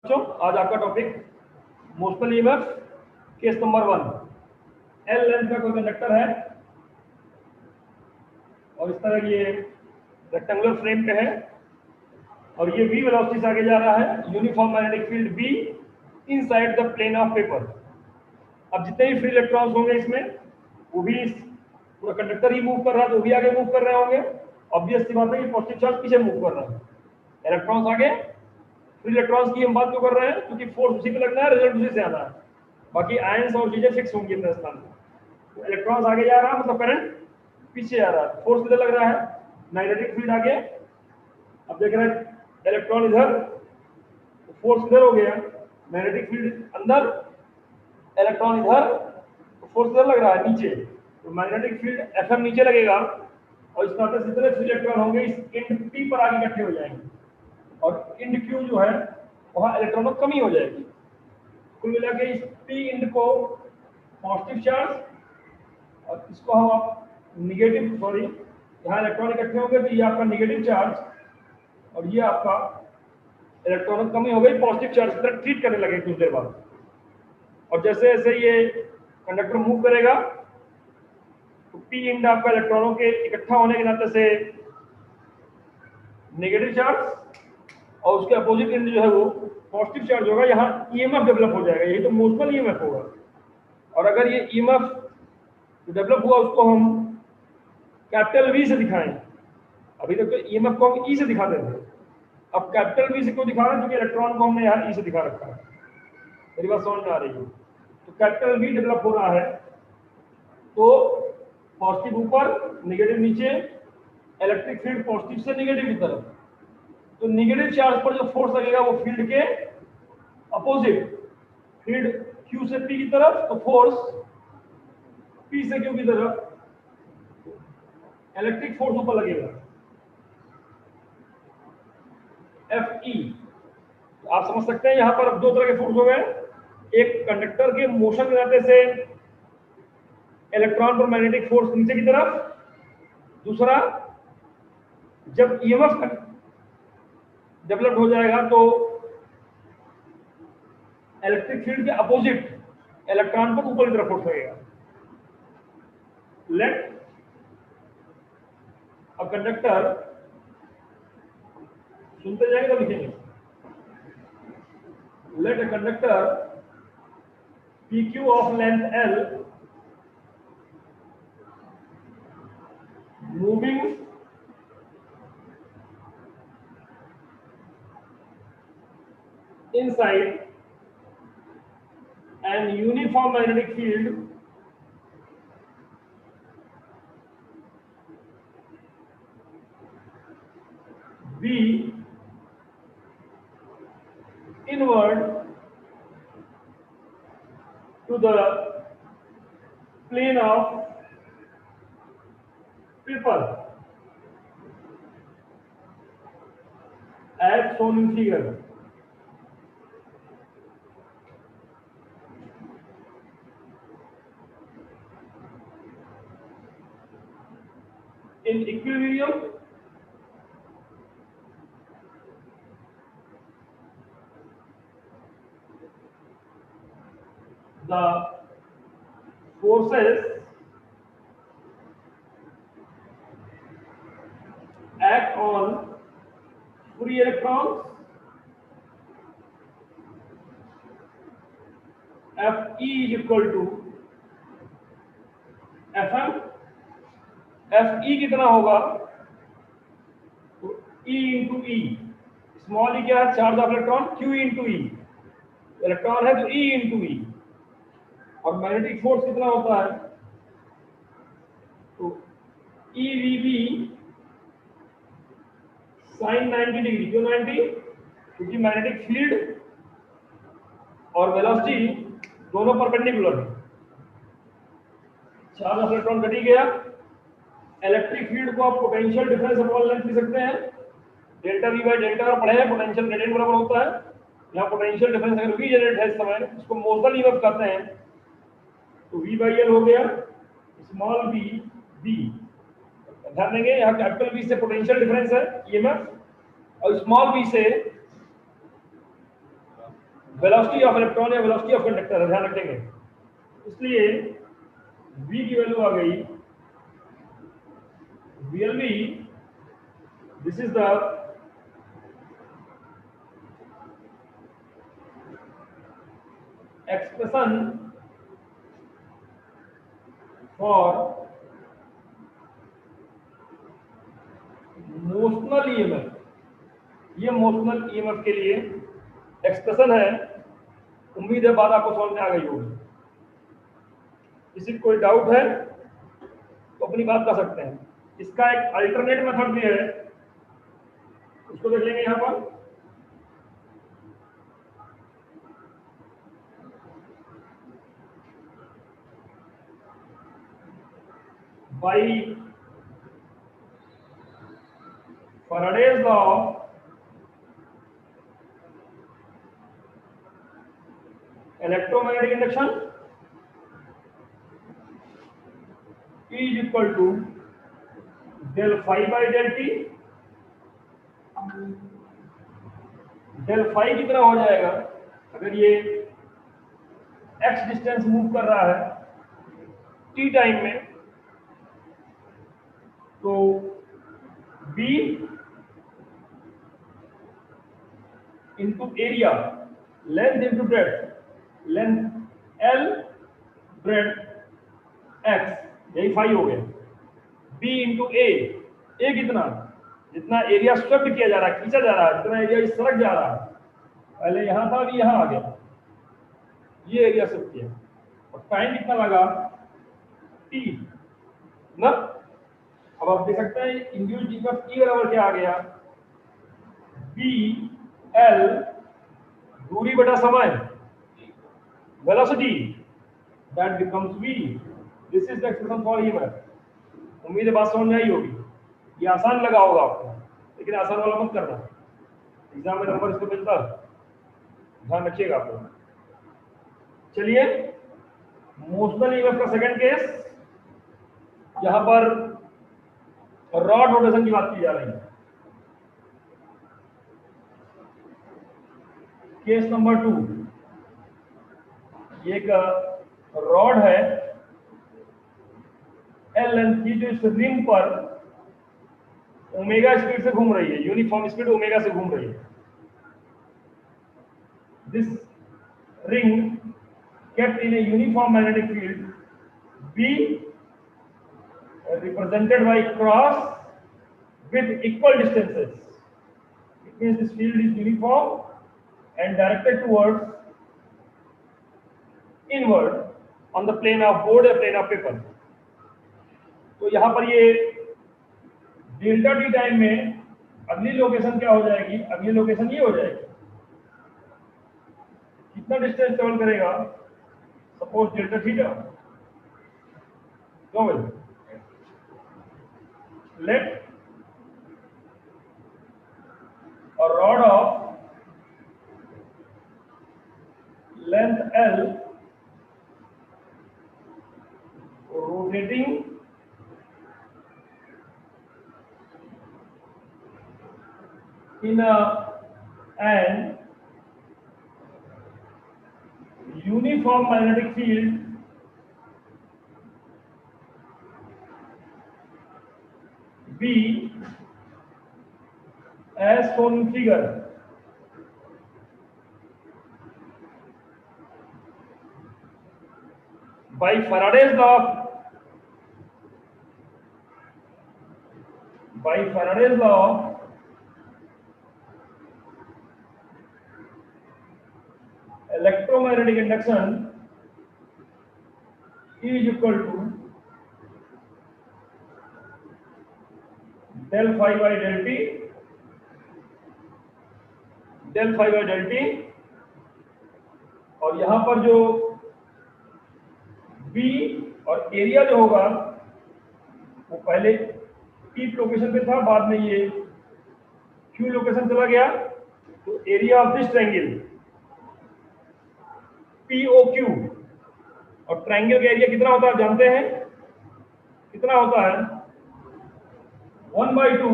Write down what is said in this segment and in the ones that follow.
बच्चों, आज आपका topic motional EMF case number 1। L length का कोई कंडक्टर है और इस तरह ये रेक्टेंगुलर फ्रेम पे है और ये v वेलोसिटी से आगे जा रहा है। Uniform magnetic field b inside the plane of paper. अब जितने भी फ्री इलेक्ट्रॉन्स होंगे इसमें, वो भी पूरा कंडक्टर ही मूव कर रहा है तो वो भी आगे मूव कर रहे होंगे। ऑब्वियस सी बात है कि पॉजिटिव चार्ज पीछे मूव कर रहा है, इलेक्ट्रॉन्स आगे। फ्री इलेक्ट्रॉन्स की हम बात क्यों कर रहे हैं? क्योंकि फोर्स उसी पे लगना है, रिजल्ट उसी से आना है। बाकी आयंस और चीजें फिक्स होंगी अपने स्थान पे। तो इलेक्ट्रॉन्स आगे जा रहा है मतलब करंट पीछे आ रहा है, फोर्स इधर लग रहा है, मैग्नेटिक फील्ड आगे। अब देख रहे हैं इलेक्ट्रॉन इधर, तो फोर्स इधर हो गया, मैग्नेटिक फील्ड अंदर, इलेक्ट्रॉन इधर, तो फोर्स इधर लग रहा है नीचे। तो मैग्नेटिक फील्ड एफएम नीचे लगेगा और इस तरह से जितने फ्री इलेक्ट्रॉन होंगे इस इंड पी पर आगे इकट्ठे हो जाएंगे और इंड क्यू जो है वहां इलेक्ट्रॉनों की कमी हो जाएगी। कुल मिला के इस पी इंड को पॉजिटिव चार्ज और इसको हम आप निगेटिव, सॉरी यहाँ इलेक्ट्रॉन इकट्ठे होंगे तो ये आपका निगेटिव चार्ज और ये आपका इलेक्ट्रॉनों की कमी हो गई, पॉजिटिव चार्ज की तरह ट्रीट करने लगे कुछ देर बाद। और जैसे जैसे ये कंडक्टर मूव करेगा तो पी इंड आपका इलेक्ट्रॉनों के इकट्ठा होने के नाते से नेगेटिव चार्ज और उसके अपोजिट इंड जो है वो पॉजिटिव चार्ज होगा। यहाँ ईएमएफ डेवलप हो जाएगा, यही तो मोशनल ईएमएफ होगा। और अगर ये ईएमएफ जो डेवलप हुआ उसको हम कैपिटल वी से दिखाएं, अभी तक तो ईएमएफ को हम ई से दिखाते थे, अब कैपिटल वी से क्यों दिखा रहे हैं? क्योंकि इलेक्ट्रॉन को हमने यहाँ ई से दिखा रखा है। मेरी बात समझ में आ रही है? तो कैपिटल वी डेवलप हो रहा है तो पॉजिटिव ऊपर निगेटिव नीचे, इलेक्ट्रिक फील्ड पॉजिटिव से निगेटिव की तरफ। तो निगेटिव चार्ज पर जो फोर्स लगेगा वो फील्ड के अपोजिट, फील्ड क्यू से पी की तरफ, तो फोर्स पी से क्यू की तरफ, इलेक्ट्रिक फोर्स ऊपर लगेगा एफ ई। तो आप समझ सकते हैं यहां पर अब दो तरह के फोर्स हो गए, एक कंडक्टर के मोशन के नाते से इलेक्ट्रॉन पर मैग्नेटिक फोर्स नीचे की तरफ, दूसरा जब ईएमएफ डेवलप हो जाएगा तो इलेक्ट्रिक फील्ड के अपोजिट इलेक्ट्रॉन पर ऊपर की तरफ फोर्स लगेगा। लेट अ कंडक्टर, सुनते जाएंगे तो लिखेंगे, let a conductor PQ of length L moving inside an uniform magnetic field B inward to the plane of paper as shown in figure. In equilibrium, the forces act on free electrons Fe is equal to Fm। Fe कितना होगा? तो E into ई, small ई क्या है? Charge of electron, Q into E, electron है तो E into ई। और magnetic force कितना होता है? तो EVB साइन 90 डिग्री। क्यों 90? क्योंकि मैग्नेटिक फील्ड और वेलोसिटी दोनों परपेंडिकुलर है। चार्ज ऑफ इलेक्ट्रॉन घट ही गया। इलेक्ट्रिक फील्ड को आप पोटेंशियल डिफरेंस अपॉन लेंथ लिख सकते हैं, डेल्टा वी बाई डेल्टा। और पढ़े हैं पोटेंशियल ग्रेडियंट बराबर होता है, यहाँ पोटेंशियल डिफरेंस अगर वी जनरेट है इस समय, इसको मोशनल ईएमएफ कहते हैं। तो वी बाई एल हो गया स्मॉल वी बी। ध्यान देंगे यहाँ कैपिटल वी से पोटेंशियल डिफरेंस है ईएमएफ और स्मॉल वी से वेलोसिटी ऑफ इलेक्ट्रॉन या वेलोसिटी ऑफ कंडक्टर, ध्यान रखेंगे। इसलिए v की वैल्यू आ गई VLV, this is the expression for motional EMF. ये मोशनल ईएमएफ के लिए एक्सप्रेशन है। उम्मीद है बात आपको समझ में आ गई होगी। किसी को कोई डाउट है तो अपनी बात कर सकते हैं। इसका एक अल्टरनेट मेथड भी है, उसको देख लेंगे यहाँ पर। by Faraday's law, electromagnetic induction E is equal to del phi by del t। del phi कितना हो जाएगा अगर ये x डिस्टेंस मूव कर रहा है t टाइम में, तो b into area, length into breadth, length l, breadth x, यही फाई हो गया। b इंटू ए कितना, जितना एरिया स्वेप्ट किया जा रहा है, खींचा जा रहा है, जितना एरिया सरक जा रहा है, पहले यहां था अभी यहां आ गया, ये एरिया स्वेप्ट किया, और टाइम कितना लगा t ना। अब आप देख सकते हैं इंड्यूस्ड ईएमएफ E बराबर क्या आ गया, b l दूरी बटा समय, velocity, that becomes v। This is the expression for EMF. उम्मीद है बात समझ में आई होगी। ये आसान लगा होगा आपको, लेकिन आसान वाला मत करना, एग्जाम में नंबर इसको मिलता है, ध्यान रखिएगा आप लोग। चलिए मोशनल ईएमएफ का सेकंड केस, यहां पर रॉड रोटेशन की बात की जा रही है। केस नंबर 2, ये एक रॉड है एल लेंथ की, जो इस रिंग पर ओमेगा स्पीड से घूम रही है, यूनिफॉर्म स्पीड ओमेगा से घूम रही है। This ring kept in a uniform magnetic field B represented by cross with equal distances. It means this field is uniform and directed towards inward on the plane of board or plane of paper. तो यहाँ पर ये delta T time में अगली location क्या हो जाएगी, अगली लोकेशन ये हो जाएगी। कितना डिस्टेंस ट्रेवल करेगा, सपोज डेल्टा थीटा, तो late a rod of length L rotating in an uniform magnetic field B as shown in figure. By Faraday's law, electromagnetic induction E is equal to del phi by del t, del phi by del t, और यहां पर जो B और area जो होगा वो पहले P location पे था, बाद में ये Q लोकेशन चला गया, तो area of this triangle POQ, और ट्रायंगल का एरिया कितना होता है आप जानते हैं, कितना होता है 1/2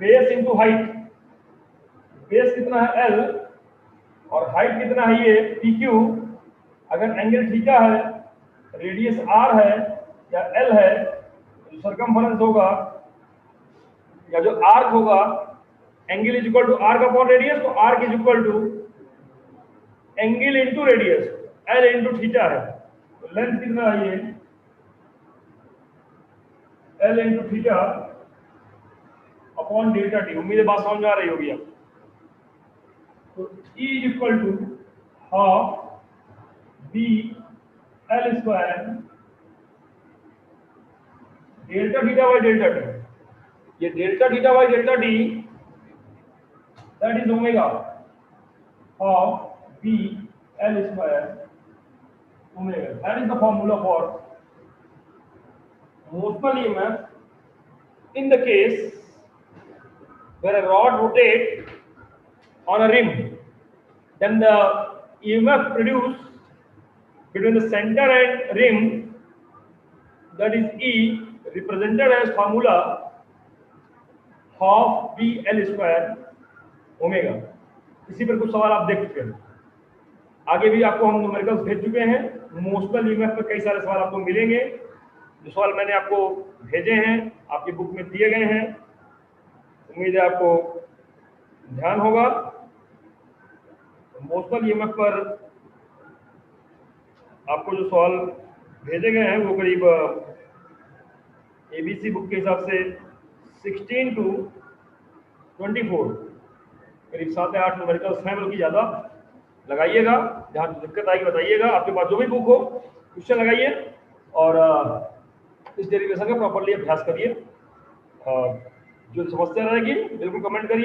बेस इंटू हाइट। बेस कितना है L, और हाइट कितना है ये PQ, अगर एंगल थीटा है, रेडियस R है या L है, जो सरकमफेरेंस होगा या जो आर्क होगा, angle is equal to arc upon radius, तो arc is equal to angle into radius, L into theta है। तो लेंथ कितना है ये, L into theta upon delta T. उम्मीद है बात समझ में आ रही होगी आप। तो E is equal to half B L square delta theta by delta T. ये delta theta by delta T that is omega half B L square omega. That is the formula for motional EMF in the case where a rod rotates on a rim, then the EMF produced between the center and rim, that is E, represented as formula half B L square omega. इसी पर कुछ सवाल आप देख चुके हैं, आगे भी आपको हम न्यूमेरिकल्स भेज चुके हैं। मोशनल EMF पर कई सारे सवाल आपको मिलेंगे। जो सवाल मैंने आपको भेजे हैं आपकी बुक में दिए गए हैं, उम्मीद है आपको ध्यान होगा। मोशनल EMF पर आपको जो सवाल भेजे गए हैं वो करीब ABC बुक के हिसाब से 16 to 24 करीब 7 या 8 न्यूमेरिकल्स हैं, बल्कि ज़्यादा। लगाइएगा, जहाँ दिक्कत आएगी बताइएगा। आपके पास जो भी बुक हो क्वेश्चन लगाइए और इस डेरिवेशन का प्रॉपर्ली अभ्यास करिए। जो समस्या रहेगी बिल्कुल कमेंट करिए।